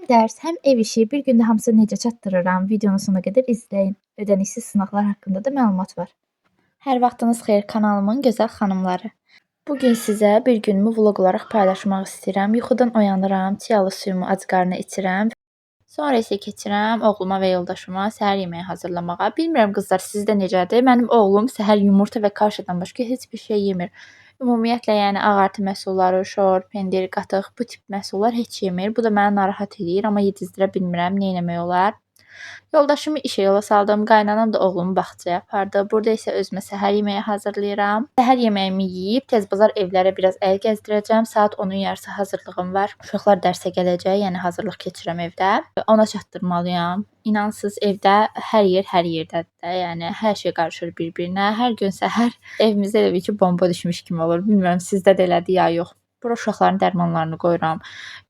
Dərs, həm ev işi, bir gündə hamısını necə çatdırıram, videonu sona qədər izləyin. Ödənişsiz sınaqlar haqqında da məlumat var. Hər vaxtınız xeyir kanalımın gözəl xanımları. Bu gün sizə bir günümü vloq olaraq paylaşmaq istəyirəm. Yuxudan oyanıram, çiyalı suyumu acqarına içirəm. Sonra isə keçirəm oğluma və yoldaşıma səhər yeməyi hazırlamağa. Bilmirəm qızlar sizdə necədir? Mənim oğlum səhər yumurta və kaşadan başqa heç bir şey yemir. Ümumiyyətlə, yəni ağartı məhsulları, şor, pendir, qatıq bu tip məhsullar heç yemir. Bu da məni narahat eləyir, amma yedizdirə bilmirəm. Nə etmək olar? Yoldaşımı işə yola saldım. Qaynanam da oğlumu bağçaya apardı. Burada isə özümə səhər yeməyi hazırlayıram. Səhər yeməyimi yeyib tez bazar evlərə biraz əl gəzdirəcəm. Saat 10-un yarısı hazırlığım var. Uşaqlar dərsə gələcək, yəni hazırlıq keçirəm evdə. Ona çatdırmalıyam. İnansız evdə hər yer hər yerdədir də. Yəni hər şey qarışır bir-birinə. Hər gün səhər evimizdə elə bil ki, bomba düşmüş kimi olur. Bilmirəm sizdə də elədir ya yox. Bura uşaqların dərmanlarını qoyuram.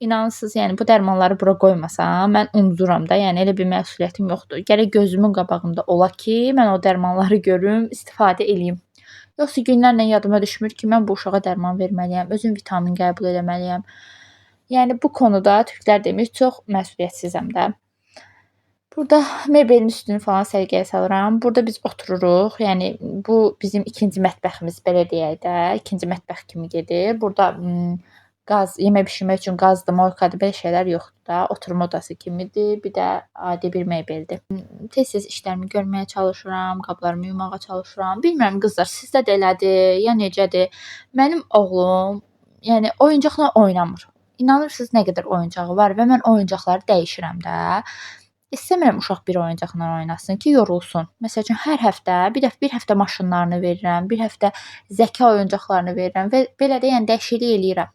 İnansız, yəni bu dərmanları bura qoymasam, mən unuduram da, yəni elə bir məsuliyyətim yoxdur. Gərək gözümün qabağında ola ki, mən o dərmanları görüm, istifadə eləyim. Yoxsa günlərlə yadıma düşmür ki, mən bu uşağa dərman verməliyəm, özüm vitamin qəbul etməliyəm. Yəni bu konuda türklər demir, çox məsuliyyətsizəm də. Burada mebelin üstünü falan səliqəyə salıram. Burada biz otururuq. Yəni bu bizim ikinci mətbəximiz, belə deyək də, ikinci mətbəx kimi gedir. Burada qaz, yemək bişirmək üçün qazdır, moykadır, belə şeylər yoxdur da. Oturma odası kimidir. Bir də adi bir mebeldir. Tez-tez işlərimi görməyə çalışıram, qablarımı yumağa çalışıram. Bilmirəm qızlar, sizdə də elədir, ya necədir? Mənim oğlum, yəni oyuncaqla oynamır. İnanırsınız nə qədər oyuncağı var və mən oyuncaqları dəyişirəm də. İstəmirəm uşaq bir oyuncaqla oynasın ki, yorulsun. Məsəl üçün hər həftə bir həftə maşınlarını verirəm, bir həftə zəka oyuncaqlarını verirəm və belə də yəni dəyişiklik eləyirəm.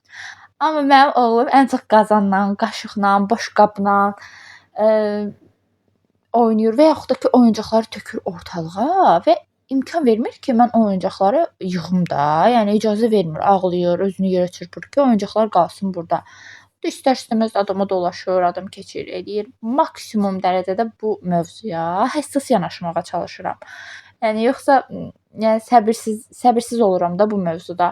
Amma mənim oğlum ən çox qazanla, qaşıqla, boşqabla oynayır və yaxud da ki, oyuncaqları tökür ortalığa və imkan vermir ki, mən oyuncaqları yığım da. Yəni icazə vermir, ağlayır, özünü yerə çırpır ki, oyuncaqlar qalsın burada. İstər-istəməz adama dolaşır, adam keçir, eləyir. Maksimum dərəcədə bu mövzuya həssas yanaşmağa çalışıram. Yəni yoxsa yəni səbirsiz oluram da bu mövzuda.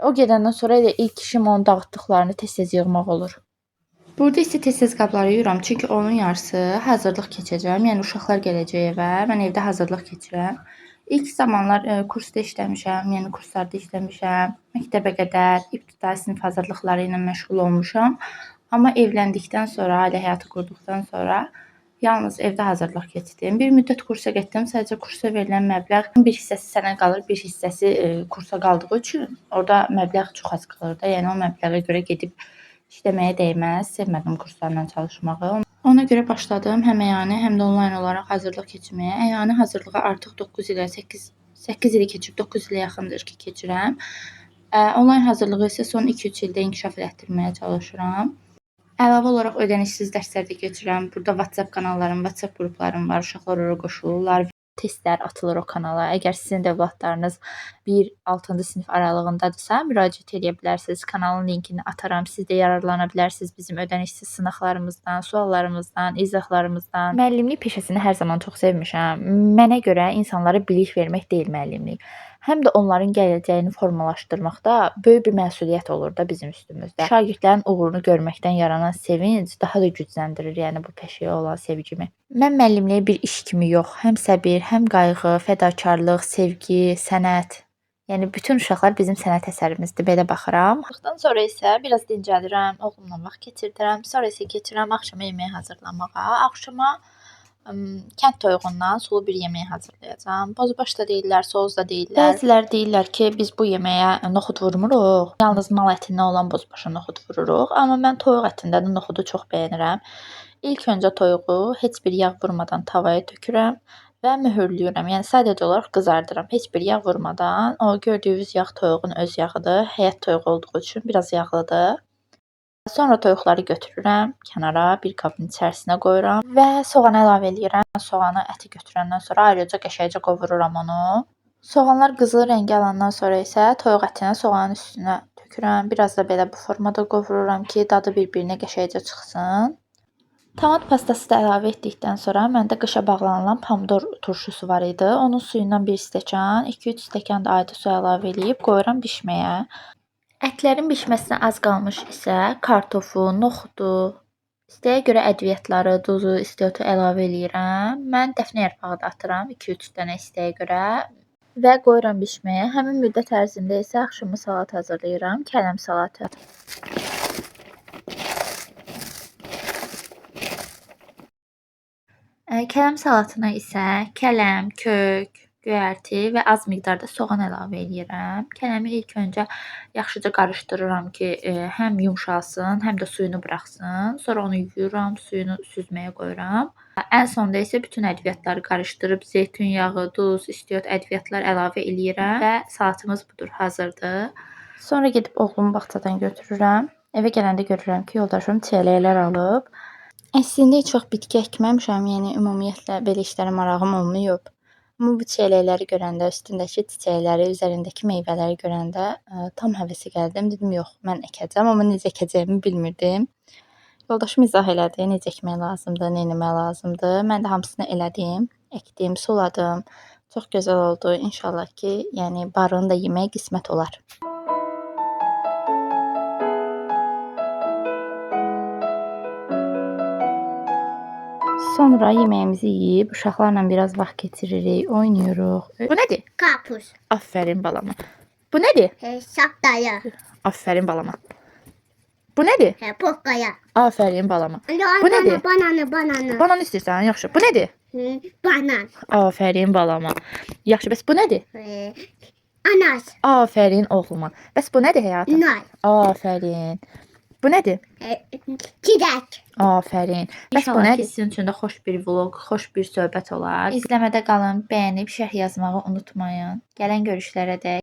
O gedəndən sonra elə ilk işim onun dağıtdıqlarını tez-tez yığmaq olur. Burada isə tez-tez qabları yuyuram, çünki onun yarısı hazırlıq keçəcəm. Yəni uşaqlar gələcək evə, mən evdə hazırlıq keçirəm. İlk zamanlar kursda işləmişəm, yəni kurslarda işləmişəm. Məktəbə qədər ibtidai sinif hazırlıqları ilə məşğul olmuşam. Amma evləndikdən sonra, ailə həyatı qurduqdan sonra yalnız evdə hazırlıq keçdim. Bir müddət kursa getdim. Sadəcə kursa verilən məbləğ bir hissəsi sənə qalır, bir hissəsi kursa qaldığı üçün orada məbləğ çox az qalır da. Yəni o məbləğə görə gedib işləməyə dəyməz. Sevmədim kurslarla çalışmağı. Ona görə başladım həm əyani, həm də onlayn olaraq hazırlıq keçməyə. Əyani hazırlığa artıq 9 ilə 8 ili keçib, 9 ilə yaxındır ki, keçirəm. Onlayn hazırlığı isə son 2-3 ildə inkişaf etdirməyə çalışıram. Əlavə olaraq ödənişsiz dərslər də keçirəm. Burada WhatsApp kanallarım, WhatsApp qruplarım var. Uşaqlar ora qoşulurlar. Testlər atılır o kanala. Əgər sizin də övladlarınız 1-6-cı sinif aralığındadırsa, müraciət edə bilərsiniz. Kanalın linkini ataram. Siz də yararlana bilərsiniz bizim ödənişsiz sınaqlarımızdan, suallarımızdan, izahlarımızdan. Müəllimlik peşəsini hər zaman çox sevmişəm. Mənə görə insanlara bilik vermək deyil müəllimlik. Həm də onların gələcəyini formalaşdırmaqda böyük bir məsuliyyət olur da bizim üstümüzdə. Şagirdlərin uğurunu görməkdən yaranan sevinc daha da gücləndirir, yəni bu peşəyə olan sevgimi. Mən müəllimliyi bir iş kimi yox, həm səbir, həm qayğı, fədakarlıq, sevgi, sənət. Yəni bütün uşaqlar bizim sənət əsərimizdir, belə baxıram. Bundan sonra isə biraz dincəlirəm, oğlumla vaxt keçirdirəm. Sonra isə keçirəm axşama yeməyi hazırlamağa. Axşama kənd toyuğundan sulu bir yemək hazırlayacağam. Bozbaş da deyirlər, soğuz da deyirlər. Bəzilər deyirlər ki, biz bu yeməyə noxud vurmuruq. Yalnız mal ətindən olan bozbaşa noxud vururuq. Amma mən toyuq ətindən də noxudu çox bəyənirəm. İlk öncə toyuğu heç bir yağ vurmadan tavaya tökürəm və mühürlüyürəm. Yəni sadəcə olaraq qızardıram. Heç bir yağ vurmadan. O gördüyünüz yağ toyuğun öz yağıdır. Həyət toyuğu olduğu üçün biraz yağlıdır. Sonra toyuqları götürürəm kənara, bir qabın içərisinə qoyuram və soğan əlavə eləyirəm. Soğanı əti götürəndən sonra ayrıca qəşəngcə qovururam onu. Soğanlar qızıl rəngi alandan sonra isə toyuq ətini soğanın üstünə tökürəm. Biraz da belə bu formada qovururam ki, dadı bir-birinə qəşəngcə çıxsın. Tomat pastası da əlavə etdikdən sonra məndə qışa bağlanılan pomidor turşusu var idi. Onun suyundan 1 stəkan, 2-3 stəkan da adi su əlavə eləyib qoyuram bişməyə. Ətlərin bişməsinə az qalmış isə kartofu, noxudu, İstəyə görə ədviyyatları, duzu, istiotu əlavə eləyirəm. Mən dəfnə yarpağı da atıram 2-3 dənə istəyə görə və qoyuram bişməyə. Həmin müddət ərzində isə axşamı salat hazırlayıram. Kələm salatı. Kələm salatına isə kələm, kök, göyərti və az miqdarda soğan əlavə eləyirəm. Kələmi ilk öncə yaxşıca qarışdırıram ki, həm yumşalsın, həm də suyunu buraxsın. Sonra onu yuyuram, suyunu süzməyə qoyuram. Ən sonda isə bütün ədviyyatları qarışdırıb zeytun yağı, duz, istiot ədviyyatlar əlavə eləyirəm və salatımız budur, hazırdır. Sonra gedib oğlumu bağçadan götürürəm. Evə gələndə görürəm ki, yoldaşım çiyələklər alıb. Əslində heç vaxt bitki əkməmişəm, yəni ümumiyyətlə belə işlərə marağım olmayıb. Amma bu çiyələkləri görəndə, üstündəki çiçəkləri, üzərindəki meyvələri görəndə tam həvəsə gəldim. Dedim, yox, mən əkəcəm, amma necə əkəcəyimi bilmirdim. Yoldaşım izah elədi, necə əkmək lazımdır, nə etmək lazımdır. Mən də hamısını elədim, əkdim, suladım. Çox gözəl oldu. İnşallah ki, yəni barını da yemək qismət olar. Sonra yeməyimizi yeyib uşaqlarla biraz vaxt keçiririk, oynayırıq. Bu nədir? Karpuz. Aferin balama. Bu nədir? Şapkaya. Aferin balama. Bu nədir? Pokkaya. Aferin balama. Bu nədir? Bananı. Banan istəyirsən? Yaxşı. Bu nədir? Banan. Aferin balama. Yaxşı, bəs bu nədir? Anas. Aferin oğluma. Bəs bu nədir həyatım? Nar. Aferin. Bu nədir? Çilək. Aferin. Bəs bu İnşallah nədir? Sizin üçün də xoş bir vloq, xoş bir söhbət olar. İzləmədə qalın, bəyənib şərh yazmağı unutmayın. Gələn görüşlərə dək.